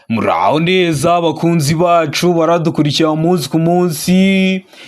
Muraho neza abakunzi bacu baradukurikira umunsi ku munsi.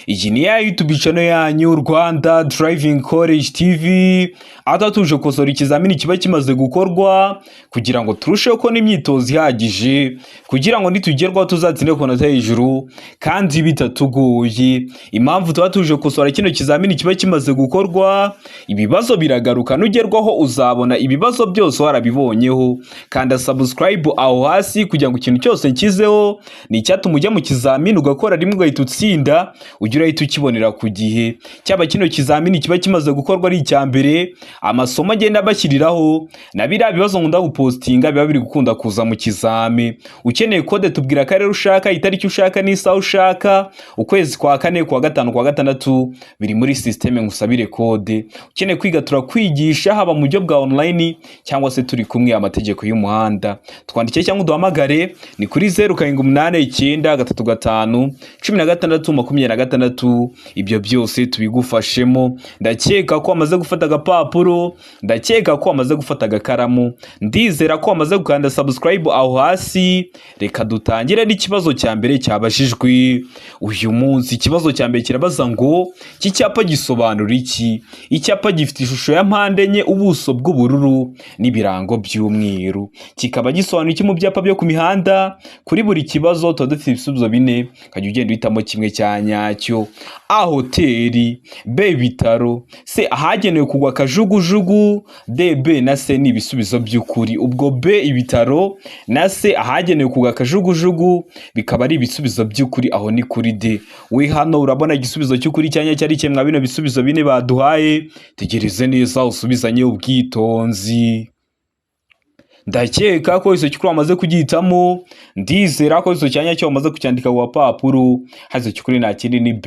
Iyi ni ya YouTube channel yanyu Rwanda Driving College TV. Atatuje kosora ikizamini kiba kimaze gukorwa kugira ngo turusheho ko n'imyitozo ihagije kugira ngo nitugerwaho tuzatsinde ku nota hejuru kandi bitatugoye. Impamvu tuba tuje kosora kino kizamini kiba kimaze gukorwa, ibibazo biragaruka nugerwaho uzabona ibibazo byose warabibonyeho. Kanda subscribe aho hasi kugira ngo ikintu cyose nkizeho ni icyatuma ujya mu kizamini ugakora rimwe ugahita utsinda, ugira ahita ukibonera ku gihe. Cyaba kino kizamini kiba kimaze gukorwa ari icya mbere, amasomo agenda bashyiriraho na biriya bibazo nkunda gupostinga biba biri gukunda kuza mu kizami. Ukeneye kode tubwira akarere ushaka, itariki ushaka n'isaha ushaka, ukwezi kwa kane, kwa gatanu, kwa gatandatu, biri muri systeme ngusabire kode. Ukeneye kwiga turakwigisha haba mu buryo bwa online cyangwa se turi kumwe amategeko y'umuhanda. Twandike cyangwa uduhamagare ni kuri 0789351626. Ibyo byose tubigufashemo. Ndakeka ko amaze gufata agapapuro, ndakeka ko amaze gufata agakaramu, ndizera ko amaze gukanda subscribe aho hasi. Reka dutangire n'ikibazo cya mbere cyabajijwe uyu munsi. Ikibazo cya mbere kirabaza ngo iki cyapa gisobanura iki? Icyapa gifite ishusho ya mpande enye, ubuso bw'ubururu n'ibirango by'umweru. Kikaba gisobanura iki mu byapa byo ku mihanda? Kuri buri kibazo tuba dufite ibisubizo bine, kajya ugenda uhitamo kimwe cya nyacyo. A hoteli, B ibitaro, C ahagenewe kugwa akajugujugu, D, B na C ni ibisubizo by'ukuri. Ubwo B ibitaro na C ahagenewe kugwa akajugujugu bikaba ari ibisubizo by'ukuri, aho ni kuri D. We hano urabona igisubizo cy'ukuri cyanya cyari kimwe bino bisubizo bine baduhaye. Tegereze neza usubizanye ubwitonzi. Ndakeka ko iso cyukuru amaze kugihitamo, ndizera ko iso cyanya cyo amaze kucyandika ku papuro. Hazo cyukuri nta kindi ni B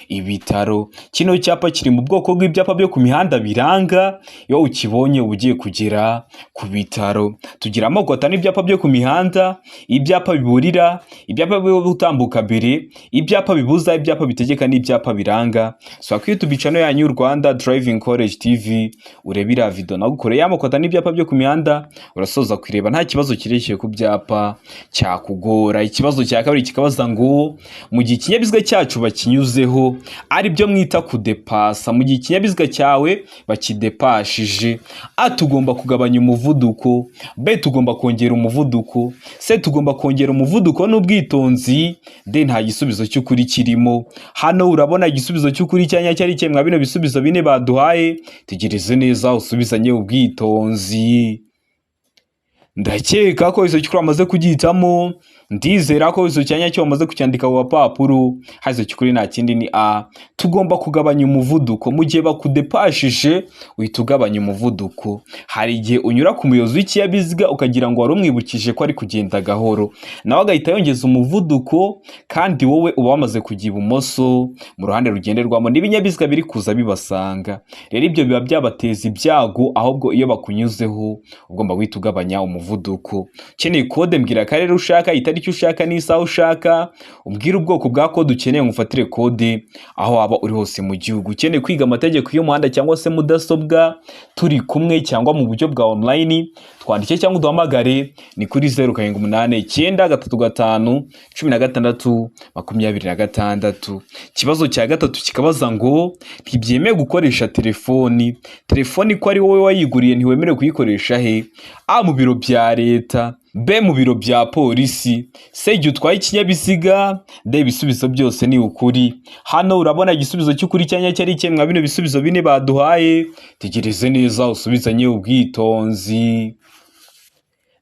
ibitaro. Kino cyapa kiri mu bwoko bw'ibyapa byo ku mihanda biranga iyo ukibonye ugiye kugera ku bitaro. Tugira amoko atanu ibyapa byo ku mihanda: ibyapa biburira, ibyapa byo gutambuka mbere, ibyapa bibuza, ibyapa bitegeka n'ibyapa biranga. So kuri YouTube channel yanyu Rwanda Driving College TV urebira video nagukoreye amoko atanu ibyapa byo ku mihanda, urasoza kwireba nta kibazo kirekeye ku byapa cyakugora. Ikibazo cya kabiri kikabaza ngo mu gihe ikinyabiziga cyacu bakinyuzeho ari byo mwita kudepasa, mu gihe ikinyabiziga cyawe bakidepashije, A tugomba kugabanya umuvuduko, B tugomba kongera umuvuduko, C tugomba kongera umuvuduko n'ubwitonzi, D nta gisubizo cy'ukuri kirimo. Hano urabona igisubizo cy'ukuri cyanya cyari kimwe bino bisubizo bine baduhaye. Tegereze neza usubizanye ubwitonzi. Ndakeka ko iso cyukuru amaze kugihitamo, ndizera ko iso cyanya cyo amaze kucyandika ku papuro. Hazo cyukuri nta kindi ni A, tugomba kugabanya umuvuduko. Mu gihe bakudepashije uhita ugabanya umuvuduko. Hari igihe unyura ku muyobozi w'ikiyabiziga ukagira ngo warumwibukije ko ari kugenda gahoro, nawe agahita yongeza umuvuduko, kandi wowe uba wamaze kujya ibumoso mu ruhande rugenderwamo n'ibinyabiziga biri kuza bibasanga. Rero ibyo biba byabateza ibyago, ahubwo iyo bakunyuzeho ugomba guhita ugabanya umuvuduko. Ukeneye kode mbwira akarere ushaka, itariki ushaka n'isaha ushaka, ubwire ubwoko bwa kode ukeneye ngufatire kode aho waba uri hose mu gihugu. Ukeneye kwiga amategeko y'umuhanda cyangwa se mudasobwa turi kumwe cyangwa mu buryo bwa online, twandike cyangwa uduhamagare ni kuri 0789351626. Ikibazo cya gatatu kikabaza ngo ntibyemewe gukoresha telefoni. Telefoni ko ari wowe wayiguriye ntiwemerewe kuyikoresha he? A mu biro bya leta, B mu biro bya polisi, C igihe utwaye ikinyabiziga, D ibisubizo byose ni ukuri. Hano urabona igisubizo cy'ukuri cyanya cyari kimwe bino bisubizo bine baduhaye. Tegereze neza usubizanye ubwitonzi.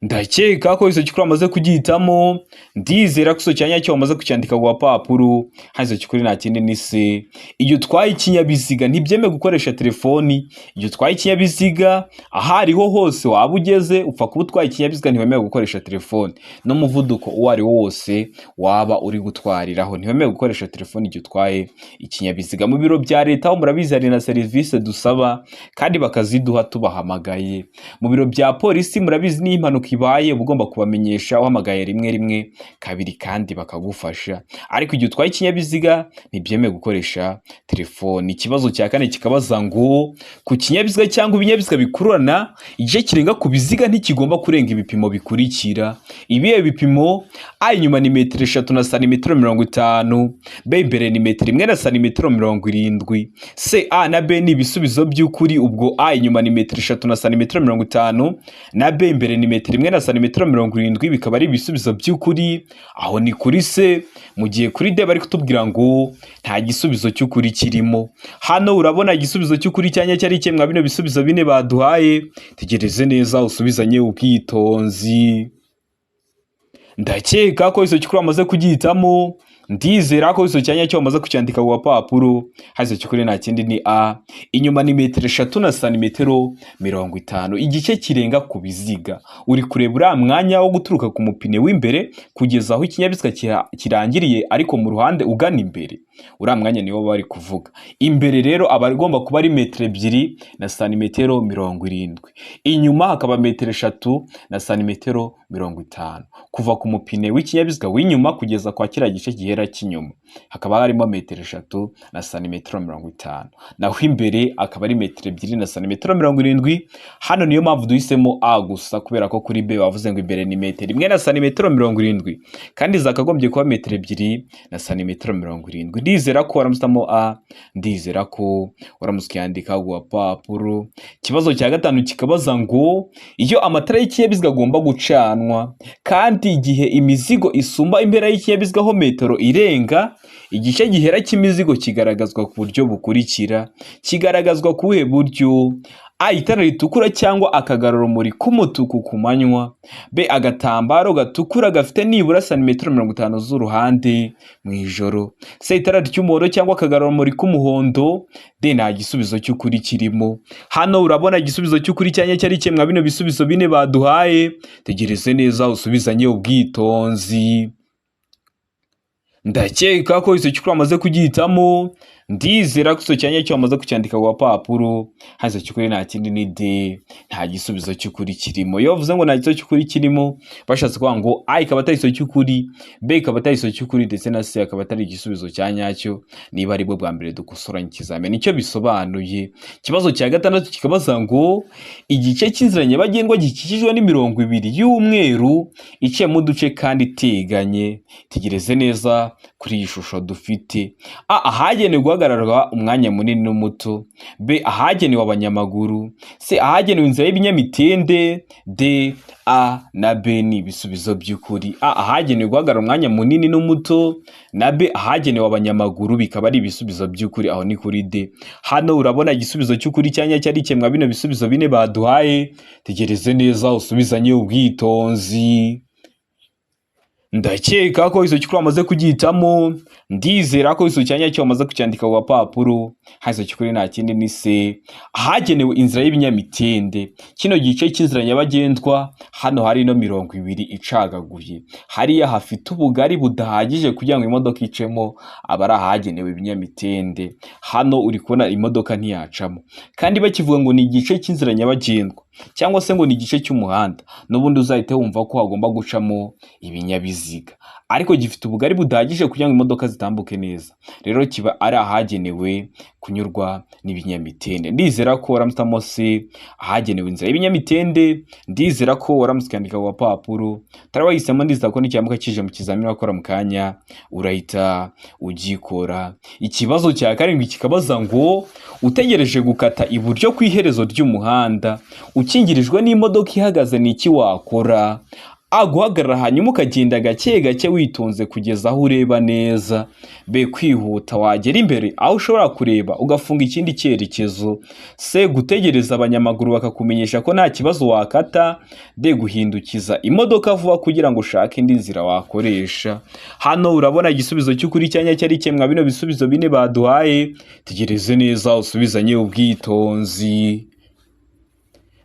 Ndakeka ko iso cyukuru amaze kugihitamo, ndizera ko iso cyanya cyo amaze kucyandika ku papuro. Hazo cyukuri nta kindi ni C, iyo utwaye ikinyabiziga ntibyemewe gukoresha telefoni. Iyo utwaye ikinyabiziga ahariho hose waba ugeze upfa kuba utwaye ikinyabiziga, ntiwemewe gukoresha telefoni. N'umuvuduko uwo ari wo wose waba uri gutwariraho ntiwemewe gukoresha telefoni igihe utwaye ikinyabiziga. Mu biro bya leta aho murabizi hari na serivisi dusaba kandi bakaziduha tubahamagaye. Mu biro bya polisi murabizi ni impanuka ibaye uba ugomba kubamenyesha uhamagaye rimwe rimwe kabiri kandi bakagufasha. Ariko igihe utwaye ikinyabiziga ntibyemewe gukoresha telefoni. Ikibazo cya kane kikabaza ngo ku kinyabiziga cyangwa ibinyabiziga bikururana igice kirenga ku biziga ntikigomba kurenga ibipimo bikurikira. Ibihe bipimo: A inyuma ni metero 3 na santimetero 50, B imbere ni metero 1 na santimetero 70. C, A na B ni ibisubizo by'ukuri, ubwo A inyuma ni metero 3 na santimetero 50 na B imbere ni metero 1 na santimetero 70 bikaba ari ibisubizo by'ukuri. Aho ni kuri C. Mu gihe kuri D bari kutubwira ngo nta gisubizo cy'ukuri kirimo. Hano urabona igisubizo cy'ukuri cyanya cyari kimwe bino bisubizo bine baduhaye. Tegereze neza usubizanye ubwitonzi. Ndakeka ko iso cyukuri amaze kugihitamo. Ndizera ko iso cyanya cyo amaze kucyandika ku papuro. Hazo cyukuri nta kindi ni A inyuma ni metero 3 na santimetero 50. Igice kirenga ku biziga. Uri kureba uriya mwanya wo guturuka ku mupine w'imbere kugeza aho ikinyabiziga kirangiriye ariko mu ruhande ugana imbere. Uriya mwanya niwo bari kuvuga. Imbere rero aba agomba kuba ari metero 2 na santimetero 70. Inyuma hakaba metero 3 na santimetero 50. Kuva ku mupine w'ikinyabiziga w'inyuma kugeza kwa kira gice gihera cy'inyuma hakaba harimo metero 3 na santimetero 50. Naho imbere akaba ari metero 2 na santimetero 70. Hano niyo mpamvu duhisemo A gusa kubera ko kuri B bavuze ngo imbere ni metero 1 na santimetero 70 kandi zakagombye kuba metero 2 na santimetero 70. Ndizera ko waramusamo A, ndizera ko waramuskiyandika ku papuro. Kibazo cya gatanu kikabaza ngo iyo amatara y'ikinyabiziga agomba gucanwa kandi igihe imizigo isumba imbere y'ikinyabiziga ho metero irenga, igice gihera cy'imizigo kigaragazwa ku buryo bukurikira. Kigaragazwa kuhe buryo: A itara ritukura cyangwa akagarurumuri k'umutuku ku manywa, B agatambaro gatukura gafite nibura santimetero 50 z'uruhande mu ijoro, C itara ry'umuhondo cyangwa akagarurumuri k'umuhondo, D nta gisubizo cy'ukuri kirimo. Hano urabona igisubizo cy'ukuri cyanya cyari kimwe bino bisubizo bine baduhaye. Tegereze neza usubizanye ubwitonzi. Ndakeka ko iso cyukuri amaze kugihitamo. Ndizera ko iso cyanya cyo amaze kucyandika ku papuro. Hazo cyukuri nta kindi ni D, nta gisubizo cy'ukuri kirimo. Iyo bavuze ngo nta gisubizo cy'ukuri kirimo bashatse kuvuga ngo A ikaba atari iso cy'ukuri, B ikaba atari iso cy'ukuri ndetse na C akaba atari igisubizo cyanyacyo niba ari bwo bwa mbere dukosoranye ikizamini. Nicyo bisobanuye. Kibazo cya gatandatu kikabaza ngo igice cy'inzira nyabagendwa gikikijwe n'imirongo 2 y'umweru iciyemo uduce kandi iteganye. Tegereze neza kuri iyi shusho dufite. A ahagenewe guhagararwa umwanya munini n'umuto, B ahagenewe abanyamaguru, C ahagenewe inzira y'ibinyamitende, D, A na B ni ibisubizo by'ukuri. A ahagenewe guhagarara umwanya munini n'umuto na B ahagenewe abanyamaguru bikaba ari ibisubizo by'ukuri. Aho ni kuri D. Hano urabona igisubizo cy'ukuri cyanya cyari kimwe bino bisubizo bine baduhaye. Tegereze neza usubizanye ubwitonzi. Ndakeka ko iso cyukuri amaze kugihitamo. Ndizera ko iso cyanya cyo amaze kucyandika ku papuro. Hazo cyukuri nta kindi ni C ahagenewe inzira y'ibinyamitende. Kino gice cy'inzira nyabagendwa hano hari no 20 icagaguye. Hariya hafite ubugari budahagije kugira ngo imodoka icemo abara ahagenewe ibinyamitende. Hano uri kubona imodoka ntiyacamo. Kandi bakivuga ngo ni igice cy'inzira nyabagendwa cyangwa se ngo ni igice cy'umuhanda, n'ubundi uzahite wumva ko hagomba gucamo ibinyabiziga, ariko gifite ubugari budahagije kugira ngo imodoka zitambuke neza. Rero kiba ari ahagenewe kunyurwa n'ibinyamitende. Ndizera ko waramutamo C ahagenewe inzira y'ibinyamitende. Ndizera ko waramuskandika ku papuro. Tara wahisemo. Ndizera ko n'icyambuka kije mu kizamini wakora mu kanya urahita ugikora. Ikibazo cya karindwi kikabaza ngo utegereje gukata iburyo ku iherezo ry'umuhanda ukingirijwe n'imodoka ihagaze ni iki wakora? A guhagarara hanyuma ukagenda gake gake witonze kugeza aho ureba neza. B kwihuta wagera imbere aho ushobora kureba ugafunga ikindi cyerekezo. C gutegereza abanyamaguru bakakumenyesha ko nta kibazo wakata. D guhindukiza imodoka vuba kugira ngo ushake indi nzira wakoresha. Hano urabona igisubizo cy'ukuri cyanya cyari kimwe bino bisubizo bine baduhaye. Tegereze neza usubizanye ubwitonzi.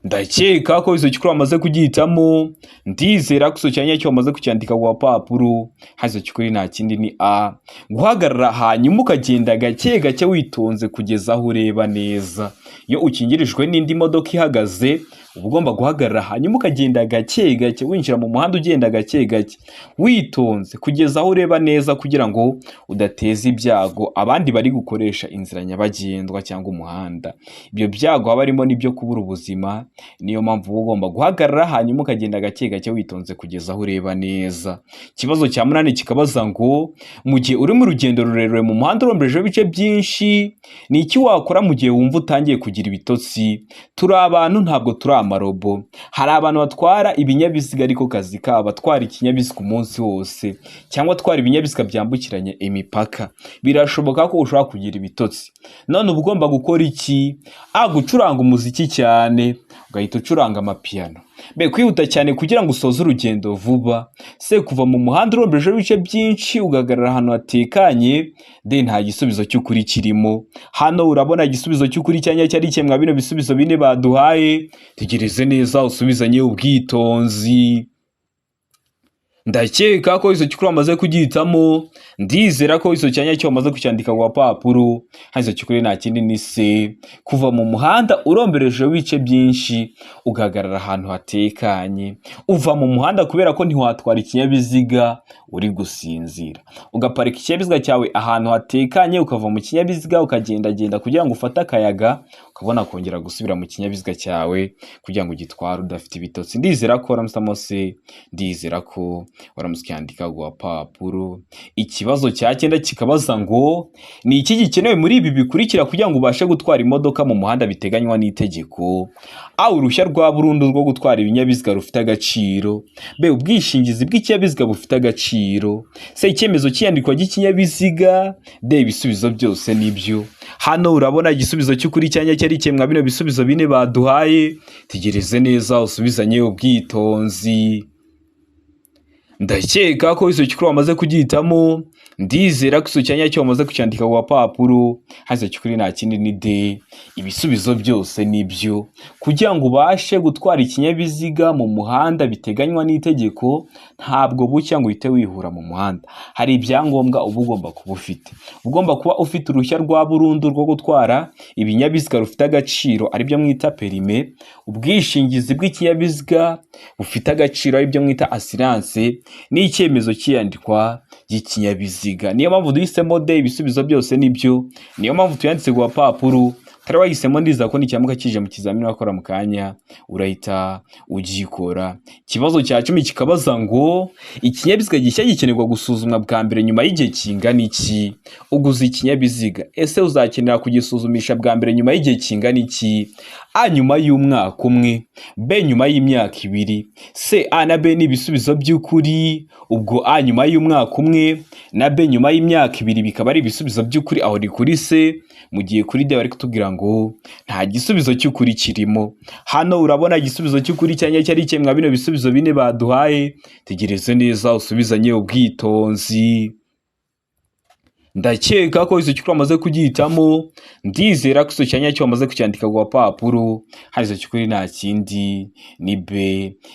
Ndakeka ko iso cyukuri amaze kugihitamo. Ndizera ko iso cyanya cyo amaze kucyandika ku papuro. Hazo cyukuri nta kindi ni A guhagarara hanyuma ukagenda gake gake witonze kugeza aho ureba neza. Iyo ukingirijwe n'indi modoka ihagaze uba ugomba guhagarara hanyuma ukagenda gake gake winjira mu muhanda ugenda gake gake witonze kugeza aho ureba neza kugira ngo udateza ibyago abandi bari gukoresha inzira nyabagendwa cyangwa umuhanda. Ibyo byago haba harimo n'ibyo kubura ubuzima, niyo mpamvu uba ugomba guhagarara hanyuma ukagenda gake gake witonze kugeza aho ureba neza. Ikibazo cya munani kikabaza ngo mu gihe uri mu rugendo rurerure mu muhanda uromberejeho ibice byinshi, ni iki wakora mu gihe wumva utangiye kugira ibitotsi? Turi abantu ntabwo turi amarobo. Hari abantu batwara ibinyabiziga ariko kazi kabo batwara ikinyabiziga umunsi wose cyangwa atwara ibinyabiziga byambukiranya imipaka. Birashoboka ko ushobora kugira ibitotsi. None uba ugomba gukora iki? Gucuranga umuziki cyane, ugahita ucuranga amapiyano. Kwihuta cyane kugira ngo usoze urugendo vuba. Kuva mu muhanda uromberejeho ibice byinshi ugahagarara ahantu hatekanye, nta gisubizo cy'ukuri kirimo. Hano urabona igisubizo cy'ukuri cyanya cyari ikemwa bino bisubizo bine baduhaye. Tegereze neza usubizanye ubwitonzi. Ndakeka ko iso cyukuri wamaze kugihitamo, ndizera ko iso cyanya cyo wamaze kucyandika ku papuro. Iso cyukuri nta kindi ni se. Kuva mu muhanda uromberejeho ibice byinshi ugahagarara ahantu hatekanye. Uva mu muhanda kubera ko ntiwatwara ikinyabiziga uri gusinzira, ugaparika ikinyabiziga cyawe ahantu hatekanye, ukava mu kinyabiziga ukagendagenda kugira ngo ufate akayaga, ukabona kongera gusubira mu kinyabiziga cyawe kugira ngo ugitware udafite ibitotsi. Ndizera ko waramusamo se, ndizera ko waramusyandika ku papuro. Ikibazo cya 9 kikabaza ngo ni iki gikenewe muri ibi bikurikira kugira ngo ubashe gutwara imodoka mu muhanda biteganywa n'itegeko? Uruhushya rwa burundu rwo gutwara ibinyabiziga rufite agaciro. Ubwishingizi bw'ikinyabiziga bufite agaciro. Icyemezo cy'iyandikwa ry'ikinyabiziga. Ibisubizo byose nibyo. Hano urabona igisubizo cy'ukuri cyanya cyari ikemwa bino bisubizo bine baduhaye. Tegereze neza usubizanye ubwitonzi. Ndakeka ko iso cyukuri wamaze kugihitamo, ndizera ko iso cyanya cyo wamaze kucyandika ku papuro. Iso cyukuri nta kindi ni de. Ibisubizo byose nibyo. Kugira ngo ubashe gutwara ikinyabiziga mu muhanda biteganywa n'itegeko, ntabwo bucya ngo uhite wihura mu muhanda. Hari ibyangombwa uba ugomba kuba ufite. Ugomba kuba ufite uruhushya rwa burundu rwo gutwara ibinyabiziga rufite agaciro aribyo mwita perime, ubwishingizi bw'ikinyabiziga bufite agaciro aribyo mwita assurance, n'icyemezo cy'iyandikwa ry'ikinyabiziga. Niyo mpamvu duhisemo de. Ibisubizo byose nibyo. Niyo mpamvu tuyanditse ku papuro. Tari wahisemo ndiza ko nicyamuka kije mu kizamini wakora mu kanya urahita ugikora. Ikibazo cya 10 kikabaza ngo ikinyabiziga gishya gikenerwa gusuzumwa bwa mbere nyuma y'igihe kingana iki? Uguze ikinyabiziga, ese uzakenera kugisuzumisha bwa mbere nyuma y'igihe kingana iki? Nyuma y'umwaka umwe, B nyuma y'imyaka 2. A na B ni ibisubizo by'ukuri. Ubwo A nyuma y'umwaka umwe na B nyuma y'imyaka 2 bikaba ari ibisubizo by'ukuri. Aho ni kuri C, mu gihe kuri D bari kutubwira ngo nta gisubizo cy'ukuri kirimo. Hano urabona igisubizo cy'ukuri cyanya cyari ikemwa bino bisubizo bine baduhaye. Tegereze neza usubizanye ubwitonzi. Ndakeka ko iso cyukuri wamaze kugihitamo, ndizera ko iso cyanya cyo wamaze kucyandika ku papuro. Iso cyukuri nta kindi ni B.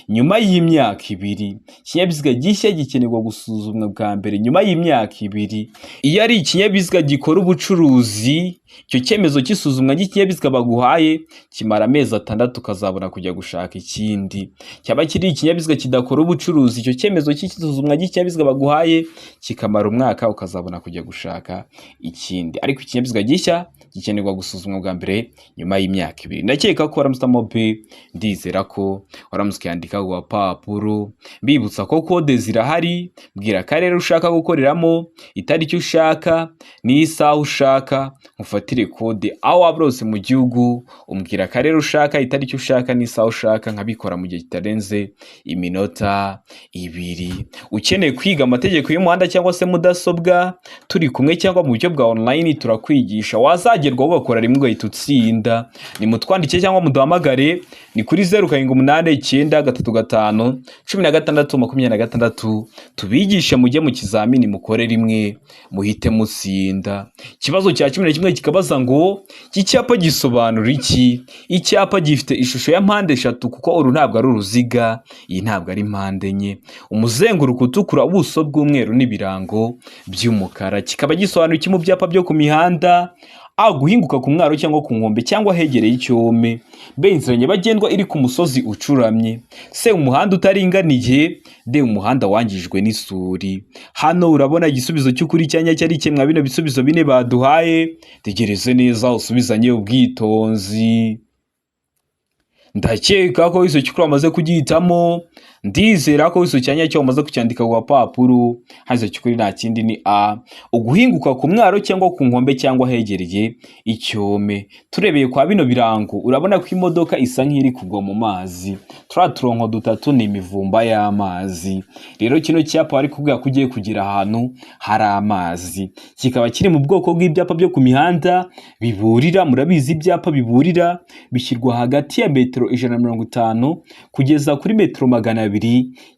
Nyuma y'imyaka 2, ikinyabiziga gishya gikenerwa gusuzumwa bwa mbere nyuma y'imyaka 2. Iyo ari ikinyabiziga gikora ubucuruzi, icyo cyemezo cy'isuzumwa ry'ikinyabiziga baguhaye kimara amezi 6 ukazabona kujya gushaka ikindi. Cyaba kiri ikinyabiziga kidakora ubucuruzi, icyo cyemezo cy'isuzumwa ry'ikinyabiziga baguhaye kikamara umwaka ukazabona kujya gushaka ikindi. Ariko ikinyabiziga gishya gikenerwa gusuzumwa bwa mbere nyuma y'imyaka 2. Ndakeka ko waramusamo B. Ndizera ko waramusyandika ku papuro. Bibutsa ko kode zirahari. Bwira akarere ushaka gukoreramo, itariki ushaka, n'isaha ushaka, ufatire kode aho wabrose mu gihugu. Umbwira akarere ushaka, itariki ushaka, n'isaha ushaka, nkabikora mu gihe kitarenze iminota 2. Ukeneye kwiga amategeko y'umuhanda cyangwa se mudasobwa, turi kumwe cyangwa mu buryo bwa online turakwigisha. Wazagerwaho ugakora rimwe ugahita utsinda. Ni mutwandike cyangwa muduhamagare, ni kuri 0789351626 tubigishe mujye mu kizamini mukore rimwe muhite mutsinda. Ikibazo cya 11 kikabaza ngo iki cyapa gisobanura iki? Icyapa gifite ishusho ya mpande 3 kuko uru ntabwo ari uruziga, iyi ntabwo ari mpande enye. Umuzenguruko utukura, ubuso bw'umweru n'ibirango by'umukara. Kikaba gisobanura iki mu byapa byo ku mihanda? A. Guhinguka ku mwaro cyangwa ku nkombe cyangwa hegereye icyome. B. Inzira nyabagendwa iri ku musozi ucuramye. C. Umuhanda utaringaniye. D. Umuhanda wangijwe n'isuri. Hano urabona igisubizo cy'ukuri cyanya cyari kimwe bino bisubizo bine baduhaye. Tegereze neza usubizanye ubwitonzi. Ndakeka ko iso cyukuru amaze kugihitamo. Ndizera ko iso cyanya cyo umaze kucyandika ku papuro. Hazo cyukuri nta kindi ni A. Uguhinguka ku mwaro cyangwa ku nkombe cyangwa hegereye icyome. Turebeye kwa bino birango urabona ko imodoka isa nk'iri kugwa mu mazi. Turonko dutatu ni imivumba y'amazi. Rero kino cyapa bari kubwira ko ugiye kugira ahantu hari amazi. Kikaba kiri mu bwoko bw'ibyapa byo ku mihanda biburira. Murabizi ibyapa biburira bishyirwa hagati ya metero 150 kugeza kuri metero 200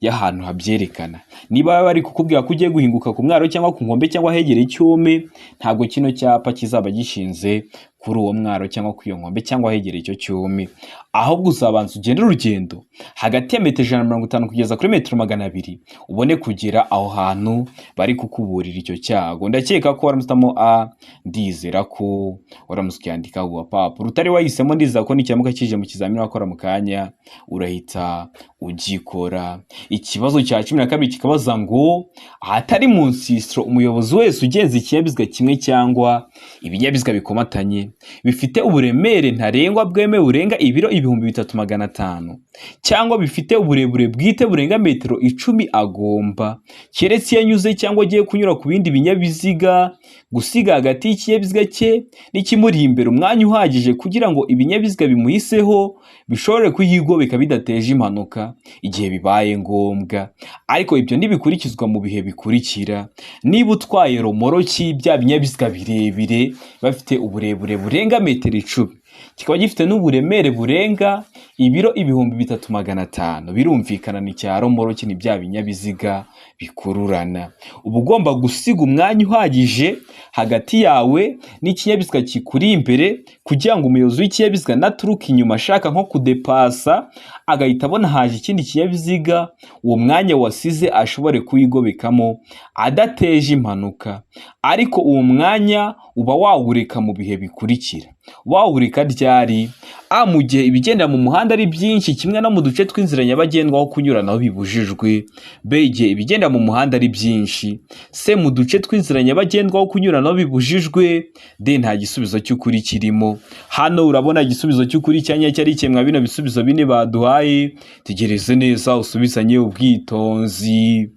y'ahantu habyerekana. Niba bari kukubwira ko ugiye guhinguka ku mwaro cyangwa ku nkombe cyangwa hegereye icyome, ntabwo kino cyapa kizaba gishinze kuri uwo mwaro cyangwa ku iyo nkombe cyangwa hegereye icyo cyome. Ahubwo uzabanza ugenda urugendo hagati ya metero 150 kugeza kuri metero 200 ubone kugera aho hantu bari kukuburira icyo cyago. Ndakeka ko waramutamo A. Ndizera ko waramuskiyandika ku papuro. Utari wahisemo ndiza ko nicyamuka kije mu kizamini wakora mu kanya urahita ugikora. Ikibazo cya 12 kikabaza ngo ahatari mu nsisiro umuyobozi wese ugenza ikinyabiziga kimwe cyangwa ibinyabiziga bikomatanye bifite uburemere ntarengwa bweme burenga ibiro 3500 cyangwa bifite uburebure bwite burenga metero 10 agomba, keretse yanyuze cyangwa agiye kunyura ku bindi binyabiziga, gusiga hagati y'ikinyabiziga cye n'ikimuri imbere umwanya uhagije kugira ngo ibinyabiziga bimuhiseho bishobore kuyigobeka bidateje impanuka igihe bibaye ngombwa. Ariko ibyo ntibikurikizwa mu bihe bikurikira. Niba utwaye romoroki bya binyabiziga birebire bafite uburebure burenga metero 10 kikaba gifite n'uburemere burenga ibiro 3500, birumvikana ni cya romoroki ni bya binyabiziga bikururana. Uba ugomba gusiga umwanya uhagije hagati yawe n'ikinyabiziga kikuri imbere kugira ngo umuyobozi w'ikinyabiziga naturuka inyuma ashaka nko kudepasa agahita abona haje ikindi kinyabiziga, uwo mwanya wasize ashobore kuyigobekamo adateje impanuka. Ariko uwo mwanya uba wawureka mu bihe bikurikira. Wawureka ryari? A. Mu gihe ibigenda mu muhanda ari byinshi kimwe no mu duce tw'inzira nyabagendwa aho kunyuranaho bibujijwe. B. Igihe ibigenda mu muhanda ari byinshi. C. Mu duce tw'inzira nyabagendwa aho kunyuranaho bibujijwe. D. Nta gisubizo cy'ukuri kirimo. Hano urabona igisubizo cy'ukuri cyanya cyari kimwe bino bisubizo bine baduhaye. Tegereze neza usubizanye ubwitonzi.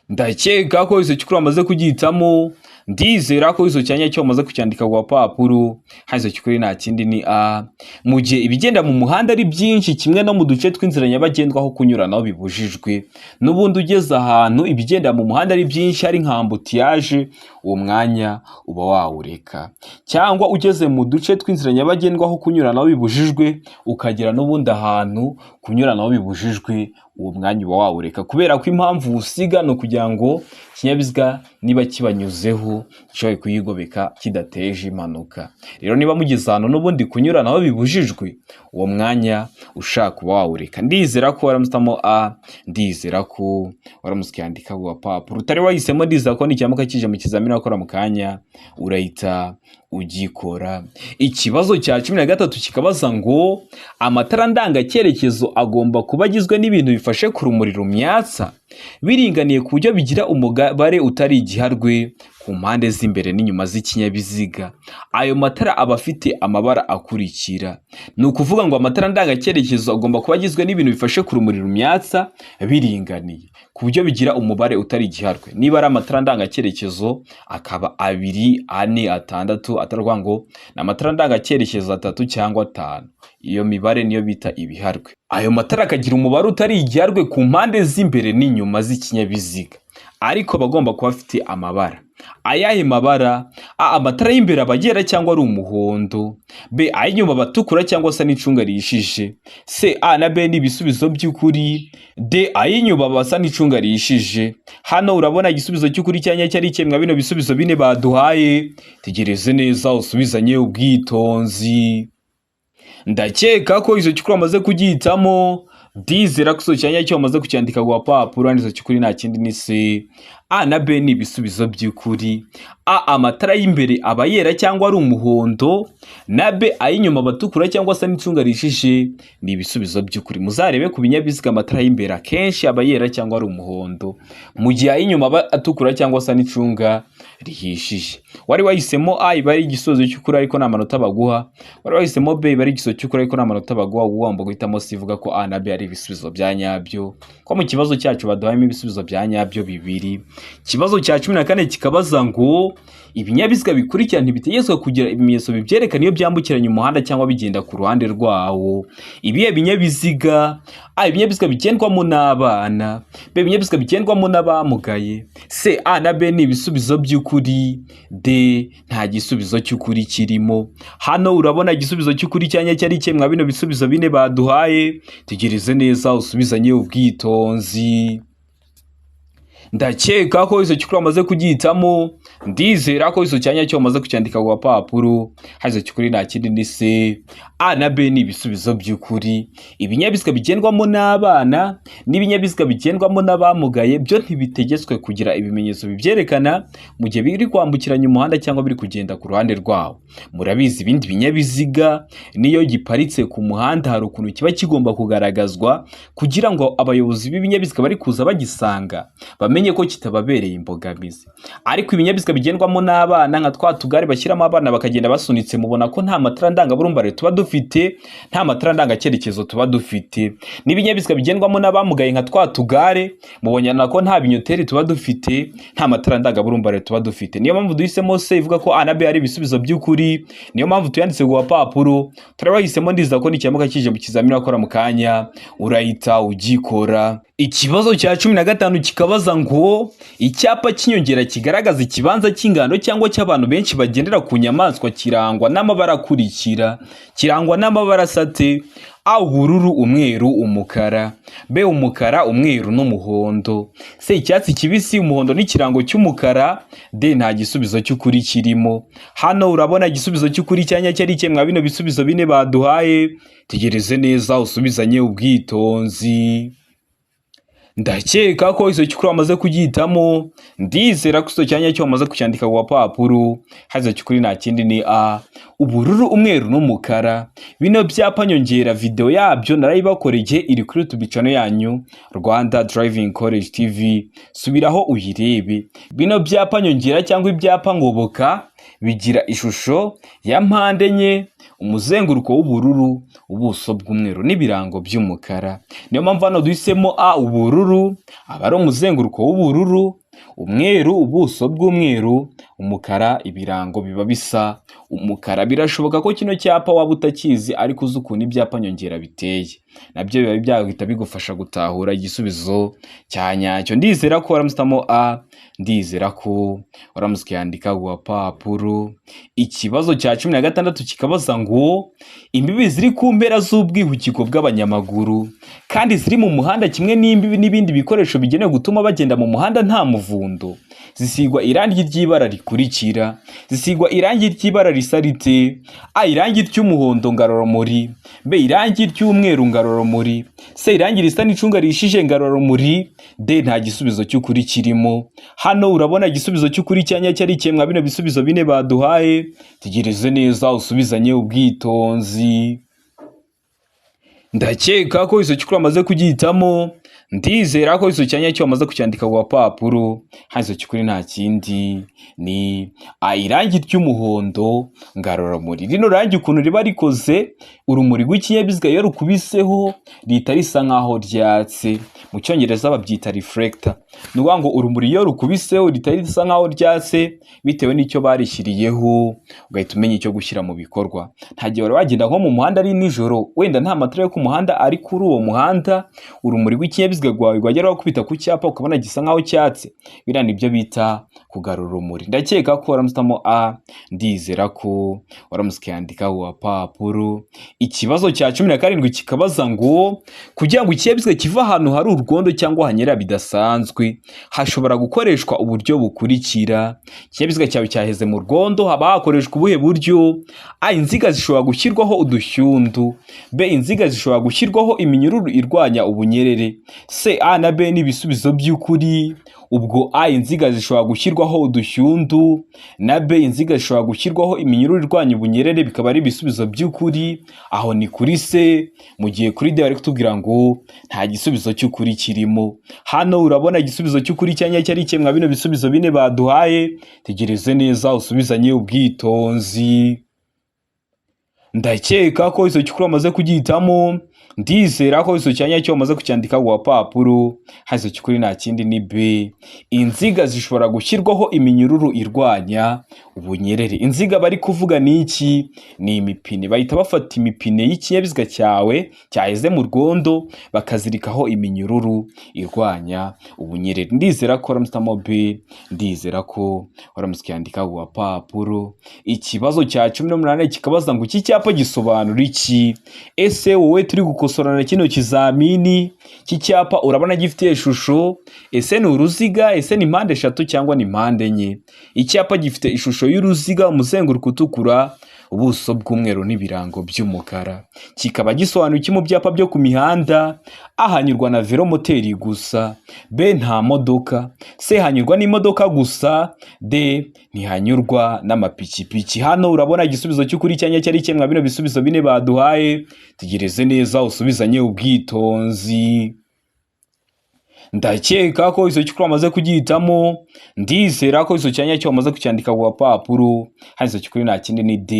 Ndakeka ko izo cyukuru amaze kugihitamo. Ndizera ko izo cyanya cyo amaze kucyandika ku papuro. Hazo cyukuri nta kindi ni A. Mu gihe ibigenda mu muhanda ari byinshi kimwe no mu duce tw'inzira nyabagendwa aho kunyuranaho bibujijwe. N'ubundi ugeze ahantu ibigenda mu muhanda ari byinshi ari nka ambutiyaje, uwo mwanya uba wawureka. Cyangwa ugeze mu duce tw'inzira nyabagendwa aho kunyuranaho bibujijwe ukagera n'ubundi ahantu kunyuranaho bibujijwe, uwo mwanya uba wawureka. Kubera ko impamvu usiga no kugira ngo ikinyabiziga niba kibanyuzeho gishobore kuyigobeka kidateje impanuka. Rero niba mugeze ahantu n'ubundi kunyuranaho bibujijwe, uwo mwanya ushaka kuba wawureka. Ndizera ko waramutamo A. Ndizera ko waramuskiyandika ku papuro. Utari wahisemo ndizera ko nicyamuka kije mu kizamini wakora mu kanya urahita ugikora. Ikibazo cya 13 kikabaza ngo amatara ndanga cyerekezo agomba kuba agizwe n'ibintu bifashe ku rumuri rumyatsa biringaniye ku buryo bigira umubare utari igiharwe ku mpande z'imbere n'inyuma z'ikinyabiziga. Ayo matara aba afite amabara akurikira. Ni ukuvuga ngo amatara ndanga cyerekezo agomba kuba agizwe n'ibintu bifashe ku rumuri rumyatsa biringaniye ku buryo bigira umubare utari igiharwe. Niba ari amatara ndanga cyerekezo akaba 2, 4, 6, atarwa ngo na amatara ndanga cyerekezo 3 cyangwa 5. Iyo mibare niyo bita ibiharwe. Ayo matara akagira umubare utari igiharwe ku mpande z'imbere n'inyuma z'ikinyabiziga, ariko bagomba kuba afite amabara. Ayahe mabara? A. Amatara y'imbere abagera cyangwa ari umuhondo. B. Ay'inyuma batukura cyangwa se n'icunga rishije. C. A na B ni ibisubizo by'ukuri. D. Ay'inyuma basa n'icunga rishije. Hano urabona igisubizo cy'ukuri cyanya cyari kimwe bino bisubizo bine baduhaye. Tegereze neza usubizanye ubwitonzi. Ndakeka ko izo cyukuru amaze kugihitamo. Ndizera ko iso cyanya cyo wamaze kucyandika ku papuro handitse cy'ukuri nta kindi ni C. A na B ni ibisubizo by'ukuri. A, amatara y'imbere aba yera cyangwa ari umuhondo, na B, ay'inyuma batukura cyangwa se n'icunga rishije, ni ibisubizo by'ukuri. Muzarebe ku binyabiziga amatara y'imbere akenshi aba yera cyangwa ari umuhondo, mu gihe ay'inyuma aba atukura cyangwa se n'icunga rihishije. Wari wahisemo A iba ari igisubizo cy'ukuri ariko nta manota baguha, wari wahisemo B iba ari igisubizo cy'ukuri ariko nta manota baguha, ugomba guhitamo C ivuga ko A na B ari ibisubizo bya nyabyo, ko mu kibazo cyacu baduhayemo ibisubizo bya nyabyo bibiri. Ikibazo cya 14 kikabaza ngo ibinyabiziga bikurikirana ntibitegetswe kugira ibimenyetso bibyerekana iyo byambukiranya umuhanda cyangwa bigenda ku ruhande rwawo. Ibihe binyabiziga? A, ibinyabiziga bigendwamo n'abana. B, ibinyabiziga bigendwamo n'abamugaye. C, A na B ni ibisubizo by'ukuri. D, nta gisubizo cy'ukuri kirimo. Hano urabona igisubizo cy'ukuri cyanya cyari cyemwa bino bisubizo bine baduhaye. Tegereze neza usubizanye ubwitonzi. Ndakeka ko iso cyukuri amaze kugihitamo, ndizera ko iso cyanya cyo amaze kucyandika ku papuro, hazo cyukuri nta kindi ni C. A na B ni ibisubizo by'ukuri. Ibinyabiziga bigendwamo n'abana n'ibinyabiziga bigendwamo n'abamugaye byo ntibitegetswe kugira ibimenyetso bibyerekana mu gihe biri kwambukiranya umuhanda cyangwa biri kugenda ku ruhande rwawo. Murabizi ibindi binyabiziga niyo giparitse ku muhanda hari ukuntu kiba kigomba kugaragazwa kugira ngo abayobozi b'ibinyabiziga bari kuza bagisanga bamenye ko kitababereye imbogamizi. Ariko ibinyabiziga bigendwamo n'abana nka twa tugare bashyiramo abana bakagenda basunitse, mubona ko nta matara ndangaburumbare tuba dufite, nta matara ndangacyerekezo tuba dufite. N'ibinyabiziga bigendwamo n'abamugaye nka twa tugare, mubonyana ko nta binyoteri tuba dufite, nta matara ndangaburumbare tuba dufite. Niyo mpamvu duhisemo C ivuga ko A na B ari ibisubizo by'ukuri, niyo mpamvu tuyanditse ku papuro. Turabahisemo ndiza ko nikimuka kije mu kizamini akora mu kanya urahita ugikora. Ikibazo cya 15 kikabaza ngo icyapa cy'inyongera kigaragaza ikibanza cy'ingano cyangwa cy'abantu benshi bagendera ku nyamaswa kirangwa n'amabara akurikira. Kirangwa n'amabara sate: A, ubururu, umweru, umukara. B, umukara, umweru n'umuhondo. C, icyatsi kibisi, umuhondo n'ikirango cy'umukara. D, nta gisubizo cy'ukuri kirimo. Hano urabona igisubizo cy'ukuri cyanya cyari cyemwa bino bisubizo bine baduhaye. Tegereze neza usubizanye ubwitonzi. Ndakeka ko iso cyukuri amaze kugihitamo, ndizera ko iso cyanya cyo amaze kucyandika ku papuro, hazo cyukuri nta kindi ni A, ubururu, umweru n'umukara. Bino byapa nyongera video yabyo narayibakoreye iri kuri YouTube channel yanyu Rwanda Driving College TV, subiraho uyirebe. Bino byapa nyongera cyangwa ibyapa ngoboka bigira ishusho ya mpande enye, umuzenguruko w'ubururu, ubuso bw'umweru n'ibirango by'umukara. Niyo mpamvu hano duhisemo A, ubururu, aba ari umuzenguruko w'ubururu, umweru, ubuso bw'umweru, umukara, ibirango biba bisa umukara. Birashoboka ko kino cyapa waba utakizi ariko uzi ukuntu ibyapa nyongera biteye, nabyo biba byahita bigufasha gutahura igisubizo cya nyacyo. Ndizera ko waramusitamo A, ndizera ko waramusikiyandika ku papuro. Ikibazo cya 16 kikabaza ngo imbibi ziri ku mpera z'ubwihukiko bw'abanyamaguru kandi ziri mu muhanda kimwe n'imbibi n'ibindi bikoresho bigenewe gutuma bagenda mu muhanda nta muvundo zisigwa irangi ry'ibara rikurikira. Zisigwa irangi ry'ibara risa rite: A, irangi ry'umuhondo ngaroromuri. B, irangi ry'umweru ngaroromuri. C, irangi risa n'icunga rishije ngaroromuri. D, nta gisubizo cy'ukuri kirimo. Hano urabona igisubizo cy'ukuri cyanya cyari cyemwa bino bisubizo bine baduhaye. Tegereze neza usubizanye ubwitonzi. Ndakeka ko iso cyukuri amaze kugihitamo, ndizera ko iso cyanya cyo amaze kucyandika ku papuro, hazo cyukuri nta kindi ni A, irangi ry'umuhondo ngaroromuri. Rino rangi ukuntu riba rikoze, urumuri rw'ikinyabiziga iyo rukubiseho rita risa nkaho ryatse, mu cyongereza babyita reflector. Nuvuga ngo urumuri iyo rukubiseho rita risa nkaho ryatse bitewe n'icyo barishyiriyeho, ugahita umenya icyo gushyira mu bikorwa. Nta gihe wari wagenda nko mu muhanda ari nijoro, wenda nta matara yo ku muhanda ari kuri uwo muhanda, urumuri rw'ikinyabiziga ikinyabiziga rwawe wagera wakubita ku cyapa ukabona gisa nkaho cyatse, biriya nibyo bita kugarura urumuri. Ndakeka ko waramutamo A, ndizera ko waramutse ukandika urupapuro. Ikibazo cya 17 kikabaza ngo kugira ngo ikinyabiziga kiva ahantu hari urwondo cyangwa hanyera bidasanzwe hashobora gukoreshwa uburyo bukurikira. Ikinyabiziga cyawe cyaheze mu rwondo, haba hakoreshwa ubuhe buryo? A, inziga zishobora gushyirwaho udushyundu. B, inziga zishobora gushyirwaho iminyururu irwanya ubunyerere. C, A na B ni ibisubizo by'ukuri. Ubwo A, inziga zishobora gushyirwaho udushyundu, na B, inziga zishobora gushyirwaho iminyururu irwanya ubunyerere, bikaba ari ibisubizo by'ukuri. Aho ni kuri C, mu gihe kuri D bari kutubwira ngo nta gisubizo cy'ukuri kirimo. Hano urabona igisubizo cy'ukuri cyanya cyari kimwe bino bisubizo bine baduhaye. Tegereze neza usubizanye ubwitonzi. Ndakeka ko iso cyukuru amaze kugihitamo, ndizera ko iso cyanya cyo amaze kucyandika ku papuro. Hazo cyukuri nta kindi ni B, inziga zishobora gushyirwaho iminyururu irwanya ubunyerere. Inziga bari kuvuga ni iki? Ni imipine. Bahita bafata imipine y'ikinyabiziga cyawe cyaheze mu rwondo bakazirikaho iminyururu irwanya ubunyerere. Ndizera ko waramutamo B, ndizera ko waramutse cyandika ku papuro. Ikibazo cya 18 kikabaza ngo iki cyapa gisobanura iki? Ese wowe turi gukosorana kino kizamini, iki cyapa urabona gifite ishusho? Ese ni uruziga? Ese ni mpande eshatu cyangwa ni mpande enye? Icyapa gifite ishusho y'uruziga, umuzenguruko utukura, ubuso bw'umweru n'ibirango by'umukara. Kikaba gisobanura iki mu byapa byo ku mihanda? A, hanyurwa na velomoteri gusa. B, nta modoka. C, hanyurwa n'imodoka gusa. D, ntihanyurwa n'amapikipiki. Hano urabona igisubizo cy'ukuri cyanya cyari kimwe bino bisubizo bine baduhaye. Tegereze neza usubizanye ubwitonzi. Ndakeka ko iso cyukuru amaze kugihitamo, ndizera ko iso cyanya cyo amaze kucyandika ku papuro. Hazo cyukuri nta kindi ni D,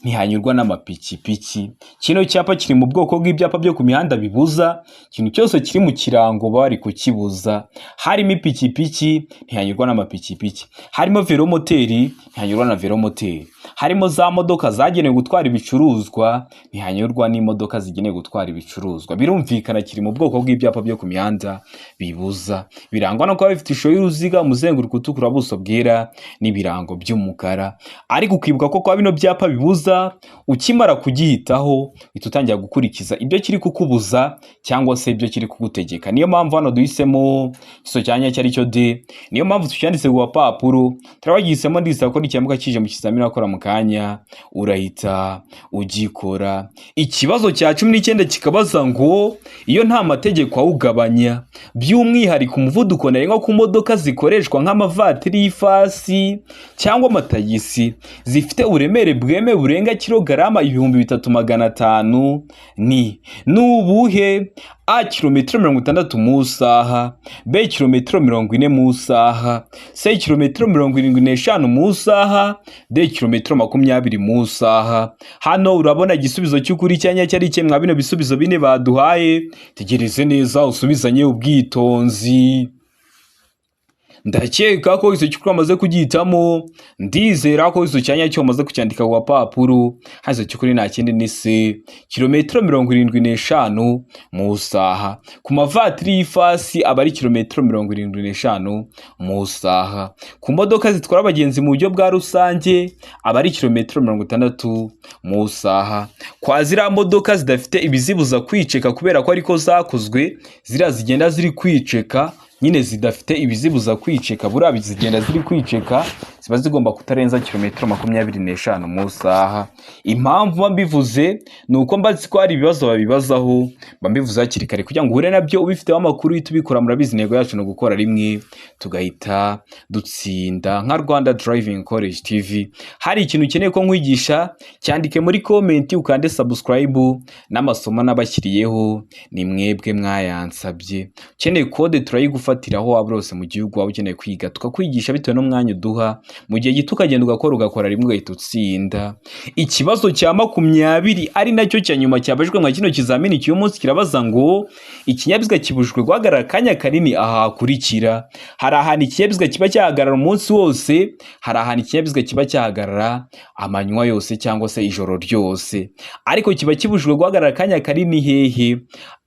ntihanyurwa n'amapikipiki. Kino cyapa kiri mu bwoko bw'ibyapa byo ku mihanda bibuza ikintu cyose kiri mu kirango bari kukibuza. Harimo ipikipiki, ntihanyurwa n'amapikipiki. Harimo velomoteri, ntihanyurwa na velomoteri. Harimo za modoka zagenewe gutwara ibicuruzwa, ntihanyurwa n'imodoka zigenewe gutwara ibicuruzwa. Birumvikana kiri mu bwoko bw'ibyapa byo ku mihanda bibuza. Birangwa no kuba bifite ishusho y'uruziga, umuzenguruko utukura, buso bwera n'ibirango by'umukara. Ariko ukibuka ko kwa bino byapa bibuza, ukimara kugihitaho bitutangira gukurikiza ibyo kiri kukubuza cyangwa se ibyo kiri kugutegeka. Niyo mpamvu hano duhisemo iso cyanya cyari cyo D. Niyo mpamvu tucyanditse ku papuro. Turabagisemo ndizera ko n'icyamuka kije mu kizamini akora mu kanya urahita ugikora. Ikibazo cya 19 kikabaza ngo iyo nta mategeko awugabanya, by'umwihariko umuvuduko ntarengwa ku modoka zikoreshwa nk'amavatiri y'ifasi cyangwa amatagisi zifite uburemere bwemewe burenga kilogarama 3500 ni ubuhe? A, kilometero 60 mu isaha. B, kilometero 40 mu isaha. C, kilometero 75 mu isaha. D, kilometero 20 mu isaha. Hano urabona igisubizo cy'ukuri cyanya cyari kimwe bino bisubizo bine baduhaye. Tegereze neza usubizanye ubwitonzi. Ndakeka ko iso cyukuru amaze kugihitamo, ndizera ko iso cyanya cyo amaze kucyandika ku papuro. Hazo cyukuri nta kindi ni C, kilometero 75 mu isaha. Ku mavatiri y'ifasi aba ari kilometero 75 mu isaha. Ku modoka zitwara abagenzi mu buryo bwa rusange aba ari kilometero 60 mu isaha. Kwa zira modoka zidafite ibizibuza kwiceka kubera ko ariko zakozwe, zira zigenda ziri kwiceka, nyine zidafite ibizibuza kwiceka, buriya bizigenda ziri kwiceka, ziba zigomba kutarenza kilometero 25 mu isaha. Impamvu mbivuze ni uko mbazi ko hari ibibazo babibazaho, mbivuze hakiri kare kugira ngo uhure nabyo ubifiteho amakuru y'itubikora. Murabizi intego yacu no gukora rimwe tugahita dutsinda. Nka Rwanda Driving College TV, hari ikintu ukeneye ko nkwigisha, cyandike muri comment ukande subscribe. N'amasomo nabashyiriyeho ni mwebwe mwayansabye. Ukeneye code turayigufa gufatiraho waba urose mu gihugu waba ukeneye kwiga tukakwigisha bitewe n'umwanya uduha mu gihe gito ukagenda ugakora rimwe ugahita utsinda. Ikibazo cya 20 ari nacyo cya nyuma cyabajwe mu kino kizamini cy'uyu munsi kirabaza ngo ikinyabiziga kibujijwe guhagarara akanya kanini aha hakurikira. Hari ahantu ikinyabiziga kiba cyahagarara umunsi wose, hari ahantu ikinyabiziga kiba cyahagarara amanywa yose cyangwa se ijoro ryose, ariko kiba kibujijwe guhagarara akanya kanini hehe?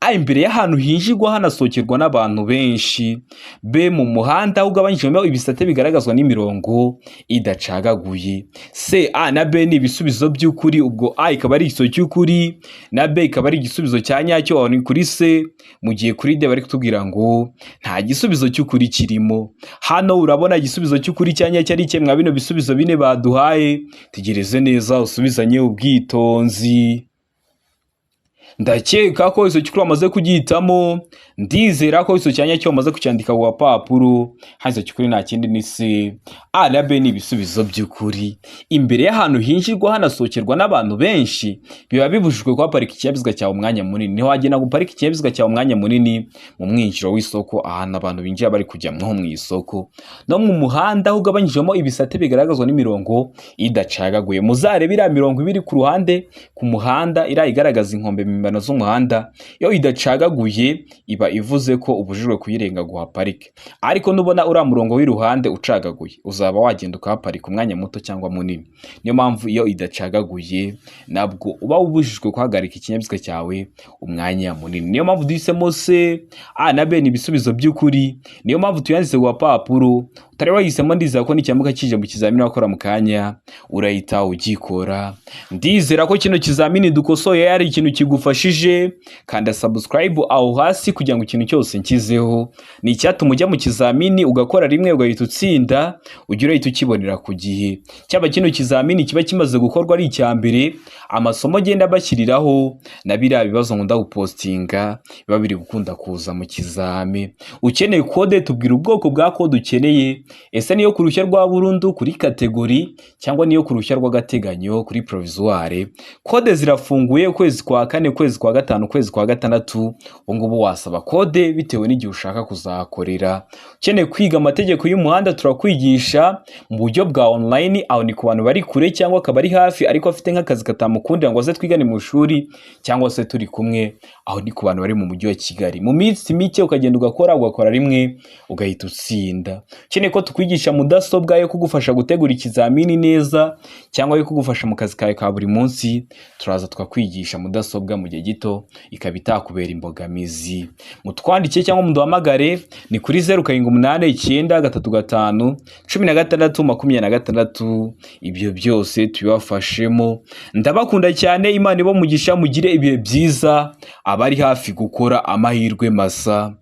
A, imbere y'ahantu hinjirwa hanasohokerwa n'abantu benshi. B, mu muhanda ugabanyijemo ibisate bigaragazwa n'imirongo idacagaguye. C, A na B ni ibisubizo by'ukuri, ubwo A ikaba ari igisubizo cy'ukuri na B ikaba ari igisubizo cya nyacyo. Aho ni kuri C, mu gihe kuri D bari kutubwira ngo nta gisubizo cy'ukuri kirimo. Hano urabona igisubizo cy'ukuri cya nyacyo ari kimwe bino bisubizo bine baduhaye. Tegereze neza usubizanye ubwitonzi. Ndakeka ko iso cyukuri wamaze kugihitamo, ndizera ko iso cyanya cyo wamaze kucyandika ku papuro. Hazo cyukuri nta kindi ni C. A na B ni ibisubizo by'ukuri. Imbere y'ahantu hinjirwa hanasohokerwa n'abantu benshi biba bibujijwe kuhaparika ikinyabiziga cyawe umwanya munini. Niho wagenda guparika ikinyabiziga cyawe umwanya munini mu mwinjiro w'isoko, ahantu abantu binjira bari kujya mu isoko. No mu muhanda ugabanyijemo ibisate bigaragazwa n'imirongo idacagaguye. Muzarebe iriya mirongo ibiri ku ruhande ku muhanda igaragaza inkombe mpimbano z'umuhanda, iyo idacagaguye iba ivuze ko ubujijwe kuyirenga guhaparika. Ariko nubona uriya murongo w'iruhande ucagaguye uzaba wagenda ukahaparika umwanya muto cyangwa munini. Niyo mpamvu iyo idacagaguye nabwo uba ubujijwe guhagarika ikinyabiziga cyawe umwanya munini. Niyo mpamvu duhisemo C. A na B ni ibisubizo by'ukuri. Niyo mpamvu tuyanditse ku papuro. Utari wahisemo, ndizera ko n'icyamuka kije mu kizamini wakora mu kanya urahita ugikora. Ndizera ko kino kizamini dukosoye yari ikintu kigufashije. Kanda subscribe aho hasi kugira ngo ikintu cyose nkizeho ni icyatuma ujya mu kizamini ugakora rimwe ugahita utsinda, ugira uhita ukibonera ku gihe. Cyaba kino kizamini kiba kimaze gukorwa ari icya mbere, amasomo agenda bashyiriraho na biriya bibazo nkunda gupostinga biba biri gukunda kuza mu kizami. Ukeneye kode tubwira ubwoko bwa kode ukeneye. Ese niyo ku ruhushya rwa burundu kuri kategori cyangwa niyo ku ruhushya rw'agateganyo kuri provisoire. Kode zirafunguye ukwezi kwa 4, ukwezi kwa 5, ukwezi kwa 6. Ubungubu wasaba kode bitewe n'igihe ushaka kuzakorera. Ukeneye kwiga amategeko y'umuhanda turakwigisha mu buryo bwa online. Aho ni ku bantu bari kure cyangwa akaba ari hafi ariko afite nk'akazi katamukundira ngo aze twigane mu ishuri cyangwa se turi kumwe. Aho ni ku bantu bari mu mujyi wa Kigali. Mu minsi mike ukagenda ugakora rimwe ugahita utsinda. Ukeneye ko tukwigisha mudasobwa yo kugufasha gutegura ikizamini neza cyangwa yo kugufasha mu kazi kawe ka buri munsi, turaza tukakwigisha mudasobwa mu gihe gito ikaba itakubera imbogamizi. Mutwandike cyangwa muduhamagare ni kuri 0789351626. Ibyo byose tubibafashemo. Ndabakunda cyane. Imana ibo mugisha, mugire ibihe byiza. Abari hafi gukora amahirwe masa.